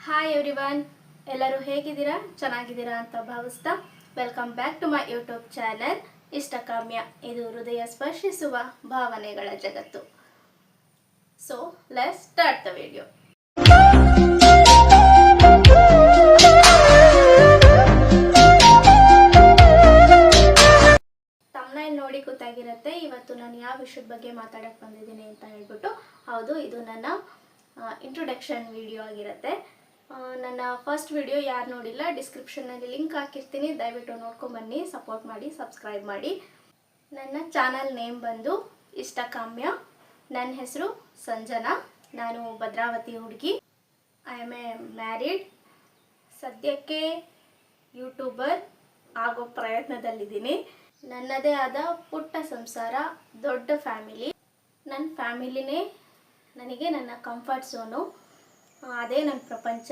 Hi everyone, ಎಲ್ಲರೂ ಹೇಗಿದ್ದೀರಾ? ಚೆನ್ನಾಗಿದ್ದೀರಾ ಅಂತ ಭಾವಿಸ್ತಾ welcome back to my YouTube channel Ishtakamya. ಇದು ಹೃದಯ ಸ್ಪರ್ಶಿಸುವ ಭಾವನೆಗಳ ಜಗತ್ತು. So let's start the video. ತಮ್ಮನೇಲಿ ನೋಡಿ ಗೊತ್ತಾಗಿರುತ್ತೆ ಇವತ್ತು ನಾನು ಯಾವ ವಿಷಯದ ಬಗ್ಗೆ ಮಾತಾಡಕ್ಕೆ ಬಂದಿದ್ದೀನಿ ಅಂತ ಹೇಳ್ಬಿಟ್ಟು. ಹೌದು, ಇದು ನನ್ನ ಇಂಟ್ರೊಡಕ್ಷನ್ ವಿಡಿಯೋ ಆಗಿರುತ್ತೆ. ನನ್ನ ಫಸ್ಟ್ ವಿಡಿಯೋ ಯಾರು ನೋಡಿಲ್ಲ, ಡಿಸ್ಕ್ರಿಪ್ಷನ್ನಲ್ಲಿ ಲಿಂಕ್ ಹಾಕಿರ್ತೀನಿ, ದಯವಿಟ್ಟು ನೋಡ್ಕೊಂಬನ್ನಿ, ಸಪೋರ್ಟ್ ಮಾಡಿ, ಸಬ್ಸ್ಕ್ರೈಬ್ ಮಾಡಿ. ನನ್ನ ಚಾನಲ್ ನೇಮ್ ಬಂದು ಇಷ್ಟಕಾಮ್ಯ. ನನ್ನ ಹೆಸರು ಸಂಜನಾ. ನಾನು ಭದ್ರಾವತಿ ಹುಡುಗಿ. I am A married. ಸದ್ಯಕ್ಕೆ ಯೂಟ್ಯೂಬರ್ ಆಗೋ ಪ್ರಯತ್ನದಲ್ಲಿದ್ದೀನಿ. ನನ್ನದೇ ಆದ ಪುಟ್ಟ ಸಂಸಾರ, ದೊಡ್ಡ ಫ್ಯಾಮಿಲಿ. ನನ್ನ ಫ್ಯಾಮಿಲಿನೇ ನನಗೆ ನನ್ನ ಕಂಫರ್ಟ್ ಝೋನು. ಅದೇ ನನ್ನ ಪ್ರಪಂಚ.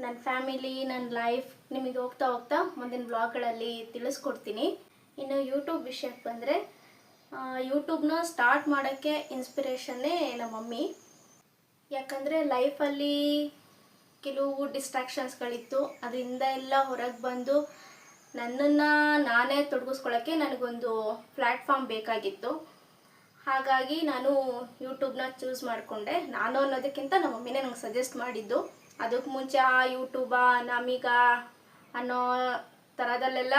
ನನ್ನ ಫ್ಯಾಮಿಲಿ, ನನ್ನ ಲೈಫ್ ನಿಮಗೆ ಹೋಗ್ತಾ ಹೋಗ್ತಾ ಮುಂದಿನ ವ್ಲಾಗ್ಗಳಲ್ಲಿ ತಿಳಿಸ್ಕೊಡ್ತೀನಿ. ಇನ್ನು ಯೂಟ್ಯೂಬ್ ವಿಷಯಕ್ಕೆ ಬಂದರೆ, ಯೂಟ್ಯೂಬ್ನ ಸ್ಟಾರ್ಟ್ ಮಾಡೋಕ್ಕೆ ಇನ್ಸ್ಪಿರೇಷನ್ನೇ ನಮ್ಮ ಮಮ್ಮಿ. ಯಾಕಂದರೆ ಲೈಫಲ್ಲಿ ಕೆಲವು ಡಿಸ್ಟ್ರಾಕ್ಷನ್ಸ್ಗಳಿತ್ತು. ಅದರಿಂದ ಎಲ್ಲ ಹೊರಗೆ ಬಂದು ನನ್ನನ್ನು ನಾನೇ ತೊಡಗಿಸ್ಕೊಳ್ಳೋಕ್ಕೆ ನನಗೊಂದು ಪ್ಲ್ಯಾಟ್ಫಾರ್ಮ್ ಬೇಕಾಗಿತ್ತು. ಹಾಗಾಗಿ ನಾನು ಯೂಟ್ಯೂಬ್ನ ಚೂಸ್ ಮಾಡಿಕೊಂಡೆ. ನಾನು ಅನ್ನೋದಕ್ಕಿಂತ ನಮ್ಮ ಮಮ್ಮಿನೇ ನಂಗೆ ಸಜೆಸ್ಟ್ ಮಾಡಿದ್ದು. ಅದಕ್ಕೆ ಮುಂಚೆ ಯೂಟ್ಯೂಬಾ ನಮೀಗ ಅನ್ನೋ ಥರದಲ್ಲೆಲ್ಲ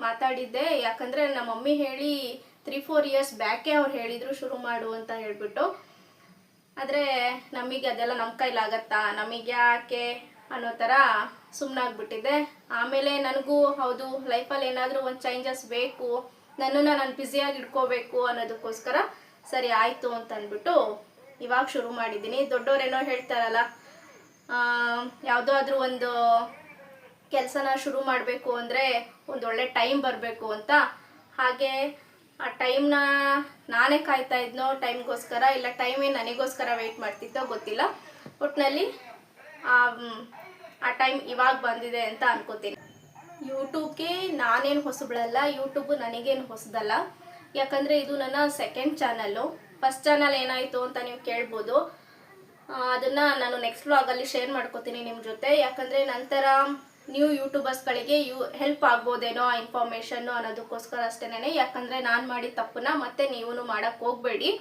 ಮಾತಾಡಿದ್ದೆ. ಯಾಕಂದರೆ ನಮ್ಮ ಮಮ್ಮಿ ಹೇಳಿ 3-4 ಇಯರ್ಸ್ ಬ್ಯಾಕೇ ಅವ್ರು ಹೇಳಿದರು ಶುರು ಮಾಡು ಅಂತ ಹೇಳಿಬಿಟ್ಟು. ಆದರೆ ನಮಗೆ ಅದೆಲ್ಲ ನಮ್ಮ ಕೈಲಾಗತ್ತಾ, ನಮಗೆ ಯಾಕೆ ಅನ್ನೋ ಥರ ಸುಮ್ಮನಾಗ್ಬಿಟ್ಟಿದ್ದೆ. ಆಮೇಲೆ ನನಗೂ ಹೌದು, ಲೈಫಲ್ಲಿ ಏನಾದರೂ ಒಂದು ಚೇಂಜಸ್ ಬೇಕು, ನನ್ನನ್ನು ನಾನು ಬ್ಯುಸಿಯಾಗಿ ಇಟ್ಕೋಬೇಕು ಅನ್ನೋದಕ್ಕೋಸ್ಕರ ಸರಿ ಆಯಿತು ಅಂತ ಅಂದ್ಬಿಟ್ಟು ಇವಾಗ ಶುರು ಮಾಡಿದ್ದೀನಿ. ದೊಡ್ಡವರೇನೋ ಹೇಳ್ತಾರಲ್ಲ, ಯಾವುದೋ ಆದರೂ ಒಂದು ಕೆಲಸನ ಶುರು ಮಾಡಬೇಕು ಅಂದರೆ ಒಂದೊಳ್ಳೆ ಟೈಮ್ ಬರಬೇಕು ಅಂತ. ಹಾಗೆ ಆ ಟೈಮ್ನ ನಾನೇ ಕಾಯ್ತಾ ಇದ್ನೋ ಟೈಮ್ಗೋಸ್ಕರ, ಇಲ್ಲ ಟೈಮೇ ನನಗೋಸ್ಕರ ವೆಯ್ಟ್ ಮಾಡ್ತಿದ್ದೋ ಗೊತ್ತಿಲ್ಲ. ಒಟ್ಟಿನಲ್ಲಿ ಆ ಟೈಮ್ ಇವಾಗ ಬಂದಿದೆ ಅಂತ ಅನ್ಕೋತೀನಿ. ಯೂಟ್ಯೂಬ್ಗೆ ನಾನೇನು ಹೊಸಬಳಲ್ಲ, ಯೂಟ್ಯೂಬು ನನಗೇನು ಹೊಸದಲ್ಲ. ಯಾಕಂದರೆ ಇದು ನನ್ನ ಸೆಕೆಂಡ್ ಚಾನಲ್ಲು. ಫಸ್ಟ್ ಚಾನಲ್ ಏನಾಯಿತು ಅಂತ ನೀವು ಕೇಳ್ಬೋದು. ಅದನ್ನು ನಾನು ನೆಕ್ಸ್ಟ್ ವ್ಲಾಗಲ್ಲಿ ಶೇರ್ ಮಾಡ್ಕೋತೀನಿ ನಿಮ್ಮ ಜೊತೆ. ಯಾಕಂದರೆ ನಂತರ ನ್ಯೂ ಯೂಟ್ಯೂಬರ್ಸ್ಗಳಿಗೆ ಹೆಲ್ಪ್ ಆಗ್ಬೋದೇನೋ ಆ ಇನ್ಫಾರ್ಮೇಷನ್ನು ಅನ್ನೋದಕ್ಕೋಸ್ಕರ ಅಷ್ಟೇನೆ. ಯಾಕಂದರೆ ನಾನು ಮಾಡಿದ ತಪ್ಪನ್ನ ಮತ್ತೆ ನೀವು ಮಾಡೋಕ್ಕೆ ಹೋಗಬೇಡಿ.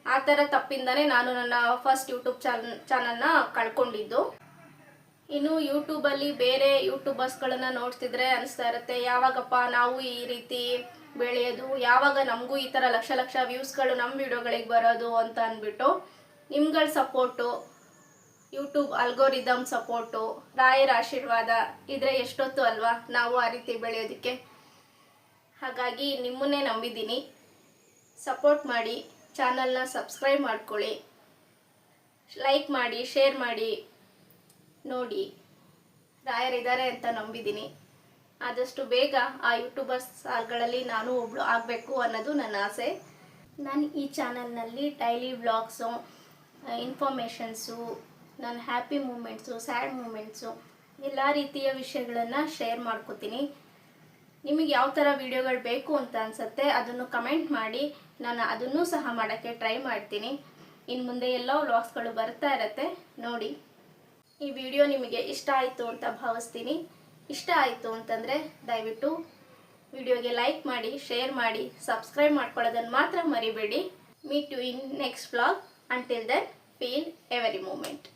ಆ ಥರ ತಪ್ಪಿಂದನೇ ನಾನು ನನ್ನ ಫಸ್ಟ್ ಯೂಟ್ಯೂಬ್ ಚಾನಲ್ನ ಕಳ್ಕೊಂಡಿದ್ದು. ಇನ್ನು ಯೂಟ್ಯೂಬಲ್ಲಿ ಬೇರೆ ಯೂಟ್ಯೂಬರ್ಸ್ಗಳನ್ನು ನೋಡ್ತಿದ್ರೆ ಅನಿಸ್ತಾ ಇರುತ್ತೆ, ಯಾವಾಗಪ್ಪ ನಾವು ಈ ರೀತಿ ಬೆಳೆಯೋದು, ಯಾವಾಗ ನಮಗೂ ಈ ಥರ ಲಕ್ಷ ಲಕ್ಷ ವ್ಯೂಸ್ಗಳು ನಮ್ಮ ವಿಡಿಯೋಗಳಿಗೆ ಬರೋದು ಅಂತ ಅಂದ್ಬಿಟ್ಟು. ನಿಮ್ಗಳ ಸಪೋರ್ಟು, ಯೂಟ್ಯೂಬ್ ಅಲ್ಗೋರಿದಮ್ ಸಪೋರ್ಟು, ರಾಯರ ಆಶೀರ್ವಾದ ಇದ್ರೆ ಎಷ್ಟೊತ್ತು ಅಲ್ವಾ ನಾವು ಆ ರೀತಿ ಬೆಳೆಯೋದಕ್ಕೆ. ಹಾಗಾಗಿ ನಿಮ್ಮನ್ನೇ ನಂಬಿದ್ದೀನಿ. ಸಪೋರ್ಟ್ ಮಾಡಿ, ಚಾನಲ್ನ ಸಬ್ಸ್ಕ್ರೈಬ್ ಮಾಡ್ಕೊಳ್ಳಿ, ಲೈಕ್ ಮಾಡಿ, ಶೇರ್ ಮಾಡಿ. ನೋಡಿ, ರಾಯರಿದ್ದಾರೆ ಅಂತ ನಂಬಿದ್ದೀನಿ. ಆದಷ್ಟು ಬೇಗ ಆ ಯೂಟ್ಯೂಬರ್ಸ್ ಸಾಲ್ಗಳಲ್ಲಿ ನಾನು ಒಬ್ಳು ಆಗಬೇಕು ಅನ್ನೋದು ನನ್ನ ಆಸೆ. ನಾನು ಈ ಚಾನಲ್ನಲ್ಲಿ ಡೈಲಿ ವ್ಲಾಗ್ಸು, ಇನ್ಫಾರ್ಮೇಷನ್ಸು, ನನ್ನ ಹ್ಯಾಪಿ ಮೂಮೆಂಟ್ಸು, ಸ್ಯಾಡ್ ಮೂಮೆಂಟ್ಸು ಎಲ್ಲ ರೀತಿಯ ವಿಷಯಗಳನ್ನು ಶೇರ್ ಮಾಡ್ಕೋತೀನಿ. ನಿಮಗೆ ಯಾವ ಥರ ವಿಡಿಯೋಗಳು ಬೇಕು ಅಂತ ಅನಿಸುತ್ತೆ ಅದನ್ನು ಕಮೆಂಟ್ ಮಾಡಿ, ನಾನು ಅದನ್ನೂ ಸಹ ಮಾಡೋಕ್ಕೆ ಟ್ರೈ ಮಾಡ್ತೀನಿ. ಇನ್ನು ಮುಂದೆ ಎಲ್ಲ ವ್ಲಾಗ್ಸ್ಗಳು ಬರ್ತಾ ಇರುತ್ತೆ, ನೋಡಿ. ಈ ವಿಡಿಯೋ ನಿಮಗೆ ಇಷ್ಟ ಆಯಿತು ಅಂತ ಭಾವಿಸ್ತೀನಿ. ಇಷ್ಟ ಆಯಿತು ಅಂತಂದರೆ ದಯವಿಟ್ಟು ವಿಡಿಯೋಗೆ ಲೈಕ್ ಮಾಡಿ, ಶೇರ್ ಮಾಡಿ, ಸಬ್ಸ್ಕ್ರೈಬ್ ಮಾಡ್ಕೊಳ್ಳೋದನ್ನು ಮಾತ್ರ ಮರಿಬೇಡಿ. Meet you in next vlog. Until then, feel every moment.